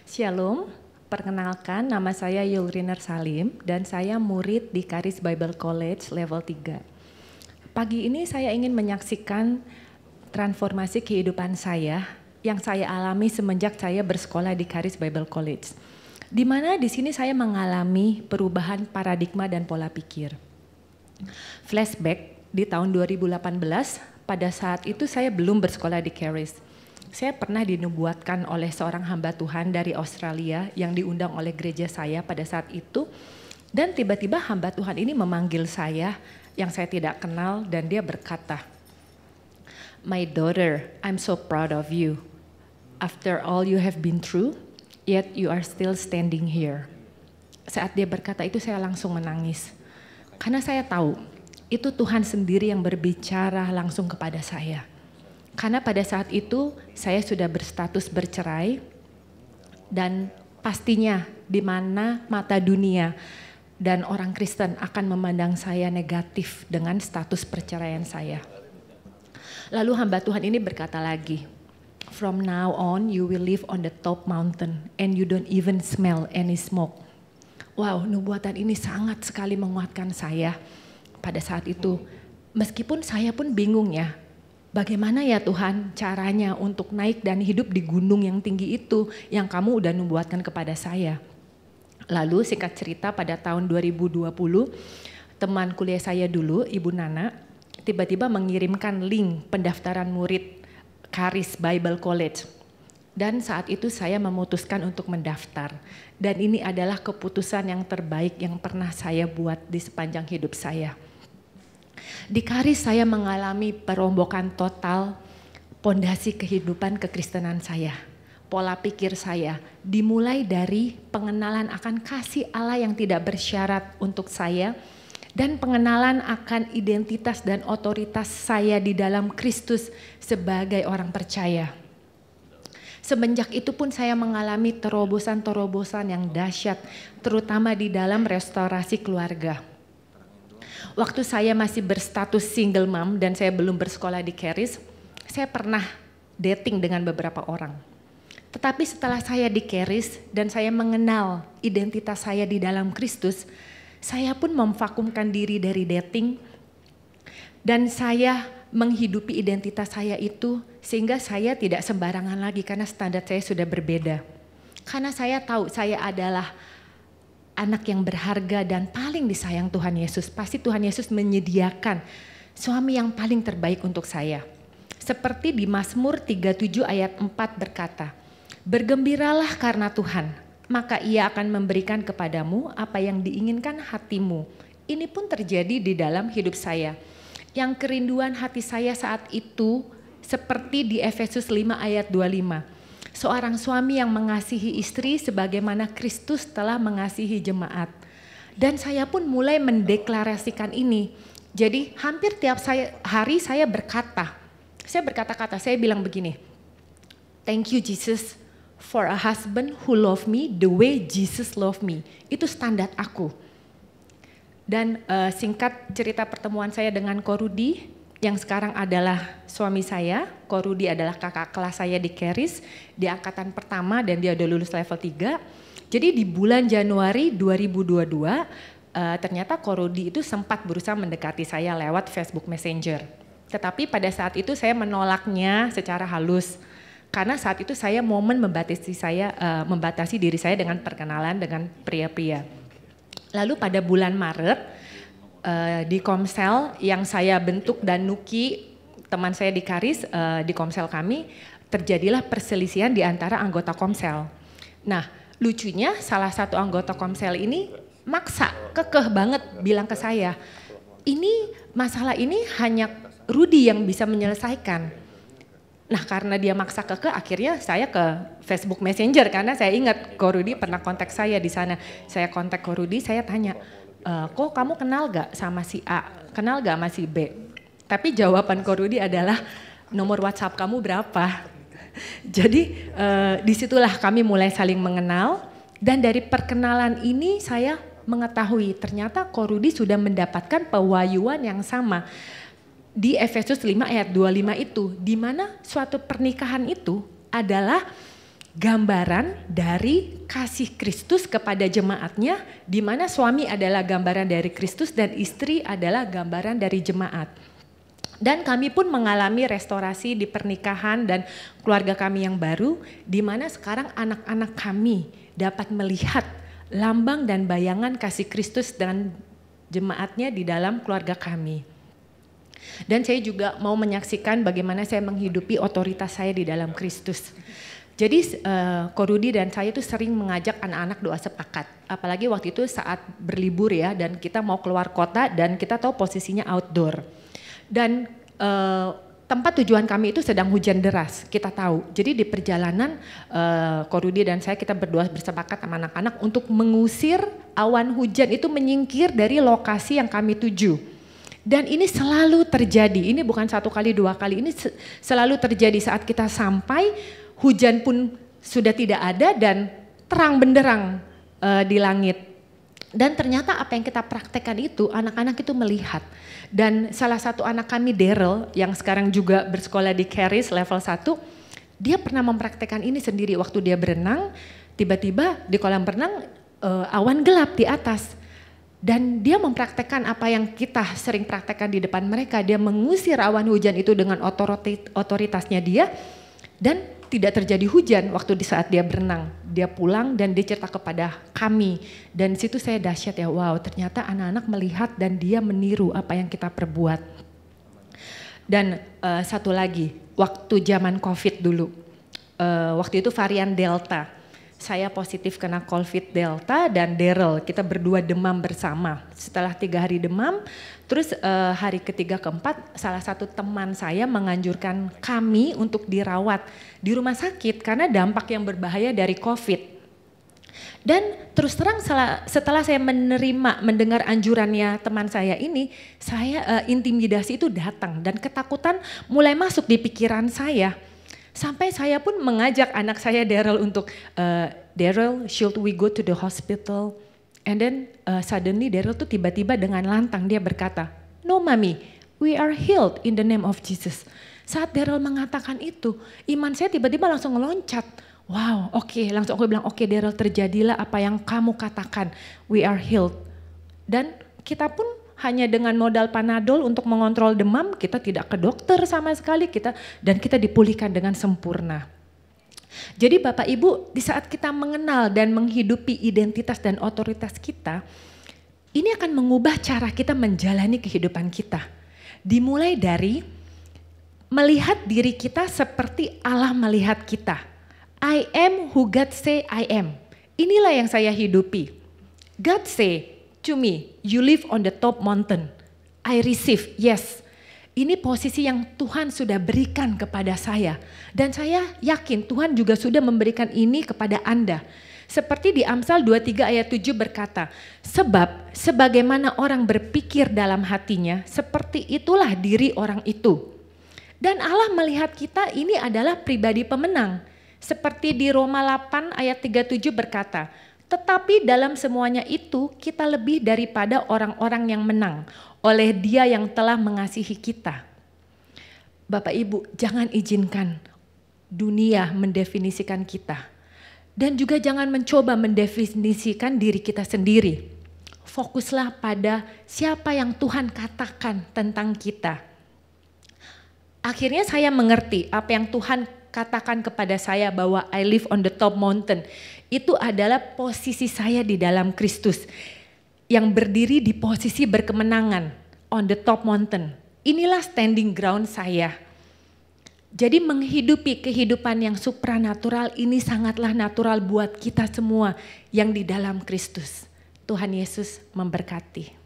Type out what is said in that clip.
Shalom, perkenalkan nama saya Yulriner Salim dan saya murid di Charis Bible College level 3. Pagi ini saya ingin menyaksikan transformasi kehidupan saya yang saya alami semenjak saya bersekolah di Charis Bible College. Di mana di sini saya mengalami perubahan paradigma dan pola pikir. Flashback di tahun 2018, pada saat itu saya belum bersekolah di Charis. Saya pernah dinubuatkan oleh seorang hamba Tuhan dari Australia yang diundang oleh gereja saya pada saat itu. Dan tiba-tiba hamba Tuhan ini memanggil saya yang saya tidak kenal dan dia berkata, "My daughter, I'm so proud of you. After all you have been through, yet you are still standing here." Saat dia berkata itu saya langsung menangis. Karena saya tahu itu Tuhan sendiri yang berbicara langsung kepada saya. Karena pada saat itu saya sudah berstatus bercerai dan pastinya di mana mata dunia dan orang Kristen akan memandang saya negatif dengan status perceraian saya. Lalu hamba Tuhan ini berkata lagi, "From now on you will live on the top mountain and you don't even smell any smoke." Wow, nubuatan ini sangat sekali menguatkan saya pada saat itu. Meskipun saya pun bingung ya, bagaimana ya Tuhan caranya untuk naik dan hidup di gunung yang tinggi itu yang kamu udah nubuatkan kepada saya. Lalu singkat cerita pada tahun 2020 teman kuliah saya dulu Ibu Nana tiba-tiba mengirimkan link pendaftaran murid Charis Bible College. Dan saat itu saya memutuskan untuk mendaftar. Dan ini adalah keputusan yang terbaik yang pernah saya buat di sepanjang hidup saya. Di Charis saya mengalami perombokan total pondasi kehidupan kekristenan saya. Pola pikir saya dimulai dari pengenalan akan kasih Allah yang tidak bersyarat untuk saya dan pengenalan akan identitas dan otoritas saya di dalam Kristus sebagai orang percaya. Semenjak itu pun saya mengalami terobosan-terobosan yang dahsyat, terutama di dalam restorasi keluarga. Waktu saya masih berstatus single mom dan saya belum bersekolah di Charis, saya pernah dating dengan beberapa orang. Tetapi setelah saya di Charis dan saya mengenal identitas saya di dalam Kristus, saya pun memvakumkan diri dari dating dan saya menghidupi identitas saya itu sehingga saya tidak sembarangan lagi karena standar saya sudah berbeda. Karena saya tahu saya adalah anak yang berharga dan paling disayang Tuhan Yesus. Pasti Tuhan Yesus menyediakan suami yang paling terbaik untuk saya. Seperti di Mazmur 37 ayat 4 berkata, "Bergembiralah karena Tuhan, maka Ia akan memberikan kepadamu apa yang diinginkan hatimu." Ini pun terjadi di dalam hidup saya. Yang kerinduan hati saya saat itu seperti di Efesus 5 ayat 25. Seorang suami yang mengasihi istri sebagaimana Kristus telah mengasihi jemaat. Dan saya pun mulai mendeklarasikan ini. Jadi hampir tiap hari saya berkata-kata, saya bilang begini, "Thank you Jesus for a husband who love me the way Jesus love me." Itu standar aku. Dan singkat cerita pertemuan saya dengan Ko Rudi, yang sekarang adalah suami saya. Ko Rudi adalah kakak kelas saya di Charis, di angkatan pertama dan dia udah lulus level 3. Jadi di bulan Januari 2022 ternyata Ko Rudi itu sempat berusaha mendekati saya lewat Facebook Messenger. Tetapi pada saat itu saya menolaknya secara halus. Karena saat itu saya momen membatasi diri saya dengan perkenalan dengan pria-pria. Lalu pada bulan Maret di Komsel yang saya bentuk dan Nuki teman saya di Charis di Komsel kami terjadilah perselisihan di antara anggota Komsel. Nah lucunya salah satu anggota Komsel ini kekeh banget bilang ke saya, masalah ini hanya Rudi yang bisa menyelesaikan. Nah karena dia maksa kekeh akhirnya saya ke Facebook Messenger karena saya ingat Ko Rudi pernah kontak saya di sana. Saya kontak Ko Rudi, saya tanya, "Kok kamu kenal gak sama si A? Kenal gak sama si B?" Tapi jawaban Ko Rudi adalah, "Nomor WhatsApp kamu berapa?" Jadi disitulah kami mulai saling mengenal dan dari perkenalan ini saya mengetahui ternyata Ko Rudi sudah mendapatkan pewahyuan yang sama. Di Efesus 5 ayat 25 itu, di mana suatu pernikahan itu adalah gambaran dari kasih Kristus kepada jemaatnya, di mana suami adalah gambaran dari Kristus dan istri adalah gambaran dari jemaat. Dan kami pun mengalami restorasi di pernikahan dan keluarga kami yang baru, di mana sekarang anak-anak kami dapat melihat lambang dan bayangan kasih Kristus dan jemaatnya di dalam keluarga kami. Dan saya juga mau menyaksikan bagaimana saya menghidupi otoritas saya di dalam Kristus. Jadi Ko Rudi dan saya itu sering mengajak anak-anak doa sepakat. Apalagi waktu itu saat berlibur ya, dan kita mau keluar kota dan kita tahu posisinya outdoor. Dan tempat tujuan kami itu sedang hujan deras, kita tahu. Jadi di perjalanan Ko Rudi dan saya kita berdoa bersepakat sama anak-anak untuk mengusir awan hujan itu menyingkir dari lokasi yang kami tuju. Dan ini selalu terjadi, ini bukan satu kali dua kali, ini selalu terjadi saat kita sampai, hujan pun sudah tidak ada dan terang benderang di langit. Dan ternyata apa yang kita praktekkan itu anak-anak itu melihat. Dan salah satu anak kami Daryl yang sekarang juga bersekolah di Charis level 1, dia pernah mempraktekkan ini sendiri waktu dia berenang, tiba-tiba di kolam renang awan gelap di atas. Dan dia mempraktekkan apa yang kita sering praktekkan di depan mereka, dia mengusir awan hujan itu dengan otoritasnya dia, dan tidak terjadi hujan waktu di saat dia berenang. Dia pulang dan dia cerita kepada kami. Dan di situ saya dahsyat ya, wow ternyata anak-anak melihat dan dia meniru apa yang kita perbuat. Dan satu lagi, waktu zaman COVID dulu, waktu itu varian Delta. Saya positif kena COVID Delta dan Daryl, kita berdua demam bersama. Setelah 3 hari demam, terus hari ketiga keempat salah satu teman saya menganjurkan kami untuk dirawat di rumah sakit karena dampak yang berbahaya dari COVID. Dan terus terang setelah saya mendengar anjurannya teman saya ini, saya intimidasi itu datang dan ketakutan mulai masuk di pikiran saya. Sampai saya pun mengajak anak saya Daryl untuk, Daryl, should we go to the hospital? And then suddenly Daryl tuh tiba-tiba dengan lantang dia berkata, no mommy, we are healed in the name of Jesus. Saat Daryl mengatakan itu, iman saya tiba-tiba langsung meloncat. Wow, oke, langsung aku bilang, oke Daryl, terjadilah apa yang kamu katakan, we are healed. Dan kita pun hanya dengan modal Panadol untuk mengontrol demam, kita tidak ke dokter sama sekali, dan kita dipulihkan dengan sempurna. Jadi Bapak Ibu, di saat kita mengenal dan menghidupi identitas dan otoritas kita, ini akan mengubah cara kita menjalani kehidupan kita. Dimulai dari melihat diri kita seperti Allah melihat kita. I am who God say I am. Inilah yang saya hidupi. God say to me, you live on the top mountain. I receive, yes. Ini posisi yang Tuhan sudah berikan kepada saya. Dan saya yakin Tuhan juga sudah memberikan ini kepada Anda. Seperti di Amsal 23 ayat 7 berkata, sebab sebagaimana orang berpikir dalam hatinya, seperti itulah diri orang itu. Dan Allah melihat kita ini adalah pribadi pemenang. Seperti di Roma 8 ayat 37 berkata, tetapi dalam semuanya itu kita lebih daripada orang-orang yang menang oleh Dia yang telah mengasihi kita. Bapak Ibu, jangan izinkan dunia mendefinisikan kita. Dan juga jangan mencoba mendefinisikan diri kita sendiri. Fokuslah pada siapa yang Tuhan katakan tentang kita. Akhirnya saya mengerti apa yang Tuhan katakan kepada saya bahwa I live on the top mountain. Itu adalah posisi saya di dalam Kristus. Yang berdiri di posisi berkemenangan on the top mountain. Inilah standing ground saya. Jadi menghidupi kehidupan yang supranatural ini sangatlah natural buat kita semua yang di dalam Kristus. Tuhan Yesus memberkati.